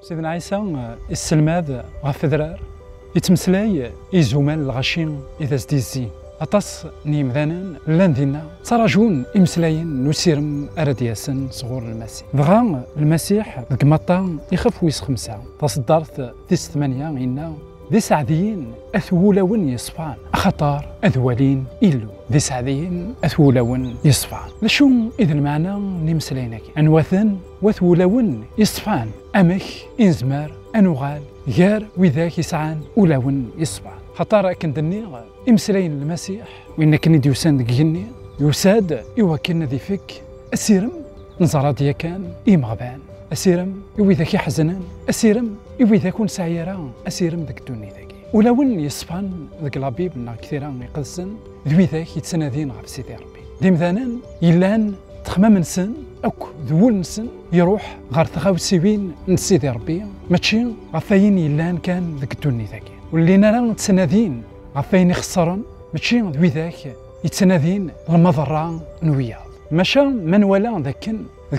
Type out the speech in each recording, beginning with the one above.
سيدنا عيسى السلماد غف ذرار يتمسلاي يزومان الغشيم إذا زدي الزين أطاس نيمذانا لان دينا تراجون إمسلاين نسيرم أردياسن صغور المسيح بغا المسيح ذك مطا يخف ويس خمسة تصدرت ديس ثمانية إنا ذي سعديين أثولون يصفان أخطار أذولين إلو ذي سعديين أثولون يصفان لشو إذا المعنى نمسلينك أنوثن وثولون يصفان أمك إنزمار أنوغال غير وذاك يسعان أولون يصفان خطار كندني إمسلين المسيح وإن كني ديوسان دقيني يوساد يوكلنا ذي فك أسيرم نزرى ديا كان إيمغبان أسيرم إذا كي حزنان أسيرم إذا كون سعيران أسيرم ذاك الدنيا ذاكي ولون يصفان ذاك لابيب نا كثيران يقدسن ذوي ذاك يتسنادين غف سيدي ربي ديم ذانان يلان تخمام نسن أوك ذول نسن يروح غار ثخاوسيوين نسيدي ربي ماشي غفاين يلان كان ذاك الدنيا ذاكي واللي نرى تسنادين غفاين يخسرن ماشي ذوي ذاك يتسنادين المضرة نويا ماشا من ولا ذاك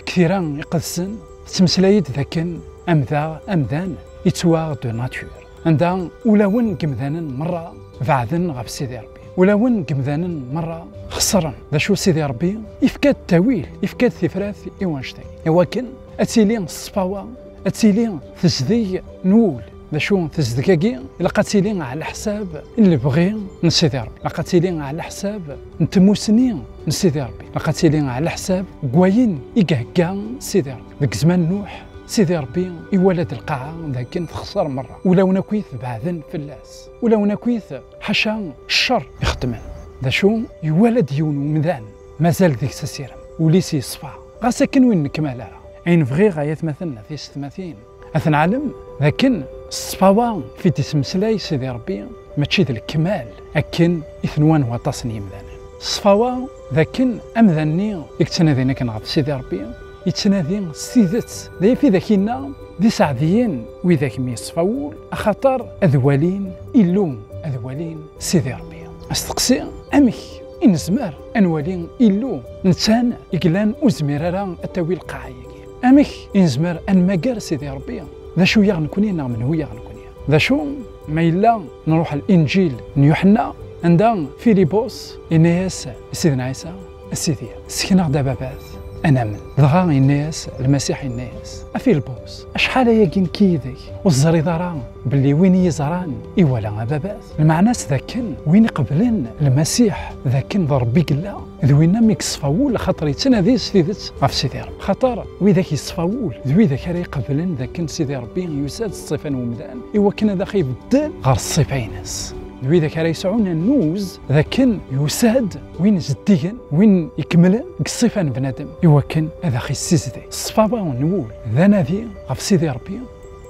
كثيران يقدسن تمسلايد ذاكن أمذان يتوا دو ناتور عندها ولاون قمذانا مرة بعدن غف سيدي ربي ولاون قمذانا مرة خسرن ذا شو سيدي ربي يفكاد التاويل يفكاد ثفراث إيوانشتاي ولكن أتيلين الصفاوة أتيلين تزدي نول ذا شو تزدكاكي إلا قاتيلين على حساب اللي بغي نسيدي ربي إلا قاتيلين على حساب نتموسنين نسيدي ربي إلا قاتيلين على حساب قواين يقهقا سيدي ربي ذاك زمان نوح سيدي ربي يولد القاعة ذاك تخسر مرة ولو نكويث بعدن فلاس ولو نكويث حشا الشر يخدمن ذا شو يولد يون ومذان مازال ذيك سسيرم وليسي يصفى غاساكن وين نكملها عين فغي غايات مثلنا في 30 أثنعلم لكن الصفاوة في تسمسلاي سيدي ربي ماشي ذا الكمال أكن إثنوان وطاسني مذان الصفاوة ذاكن أمذني يكتنادينا كنغف سيدي ربي يتنادي سيدت ذي في ذاكينا ذي سعديين وذاك ميصفاول أخطر أذوالين إلوم أذوالين سيدي ربي أستقسي أمك إن زمار أنوالين إلو نتان إقلان أزميرارا التاويل قاعية أمك إن زمار أن مقار سيدي ربي ذا شو يغنكوني نعم هو يغنكوني ذا شو ما إلا نروح الإنجيل نيوحنا عندها فيليبوس إنياس سيدنا عيسى السيدي سكنا دابا باث أنا من ضغا الناس المسيح الناس أفيلبوس أشحال ياكين كيدك والزري ضران باللي وين يزران إيوالا باباث المعناس ذاكن وين قبلن المسيح ذاكن ضربي قلا ذوينا ميك صفاول خاطر يتنادي سيدت غف سيدي ربي خاطر وذاك يصفاول ذوي ذاك راه يقبلن ذاكن سيدي ربي يساد الصفان ومدان إوا كان ذا خيبدل غير الصفاينس ذوي ذاك راه يسعون النوز ذاكن يساد وين زديا وين يكملن الصفان بنادم إوا كان هذا خي السيزدي الصفاوة ونقول ذا نادي غف سيدي ربي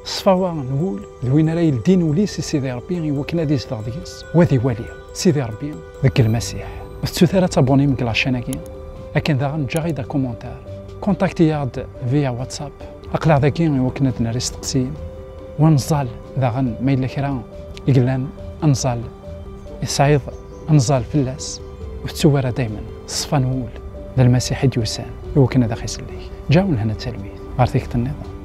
الصفاوة نقول ذوين راه يلدين وليس سيدي ربي إوا كان هذا يصدق ديس وذي والي سيدي ربي ذاك المسيح الثلاثة تابوني من كلاشاناكي لكن ذا نجا غير كومونتار كونتاكتي يارد فيا واتساب أقلع ذاكي إوا كنا ناري تقسيم ونزال ذا غن ما إلا كرا يقلان أنزال يسعيد أنزال فلاس وتسوارا دايما الصفا نقول ذا المسيح ديوسان إوا كنا ذا خيسليه جاون هنا التلميذ عرفتيك النظام